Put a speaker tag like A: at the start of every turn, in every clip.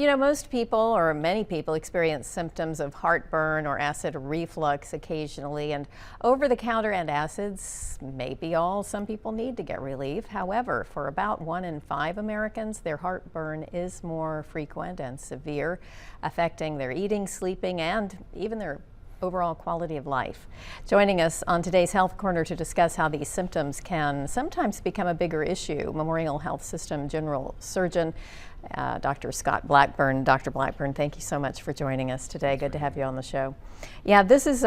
A: You know, most people or many people experience symptoms of heartburn or acid reflux occasionally, and over-the-counter antacids may be all some people need to get relief. However, for about 1 in 5 Americans, their heartburn is more frequent and severe, affecting their eating, sleeping, and even their overall quality of life. Joining us on today's Health Corner to discuss how these symptoms can sometimes become a bigger issue, Memorial Health System General Surgeon Dr. Scott Blackburn. Dr. Blackburn, thank you so much for joining us today. Good to have you on the show. Yeah, this is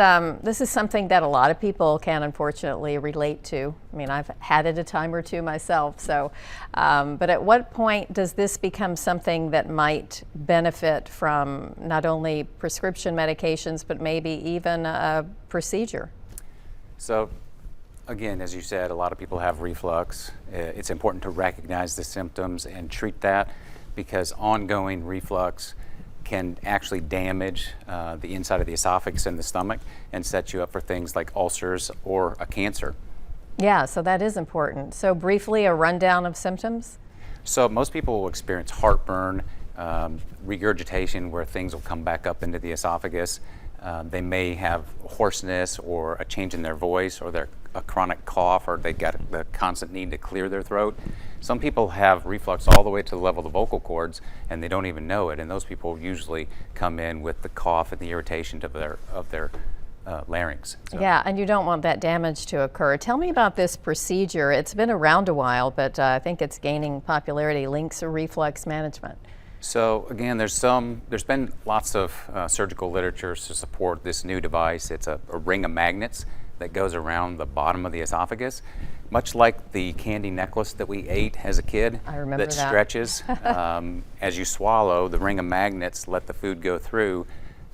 A: something that a lot of people can unfortunately relate to. I mean, I've had it a time or two myself. So, but at what point does this become something that might benefit from not only prescription medications, but maybe even a procedure?
B: So, again, as you said, a lot of people have reflux. It's important to recognize the symptoms and treat that, because ongoing reflux can actually damage the inside of the esophagus and the stomach and set you up for things like ulcers or a cancer.
A: Yeah, so that is important. So briefly, a rundown of symptoms?
B: So most people will experience heartburn, regurgitation, where things will come back up into the esophagus. They may have hoarseness or a change in their voice, or a chronic cough, or they got the constant need to clear their throat. Some people have reflux all the way to the level of the vocal cords, and they don't even know it. And those people usually come in with the cough and the irritation of their larynx. So.
A: Yeah, and you don't want that damage to occur. Tell me about this procedure. It's been around a while, but I think it's gaining popularity. Links reflux management.
B: So again, there's been lots of surgical literature to support this new device. It's a ring of magnets that goes around the bottom of the esophagus, much like the candy necklace that we ate as a kid.
A: I remember
B: that stretches. As you swallow, the ring of magnets let the food go through,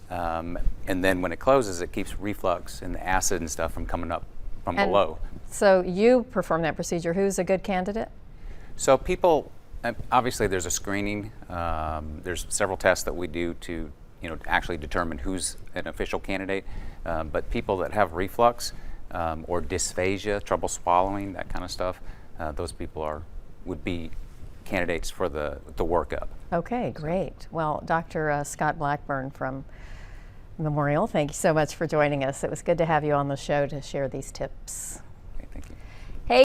B: and then when it closes, it keeps reflux and the acid and stuff from coming up from below.
A: So you perform that procedure. Who's a good candidate?
B: So people, obviously there's a screening. There's several tests that we do to actually determine who's an official candidate. But people that have reflux or dysphagia, trouble swallowing, that kind of stuff, those people would be candidates for the workup.
A: Okay, great. Well, Dr. Scott Blackburn from Memorial, thank you so much for joining us. It was good to have you on the show to share these tips.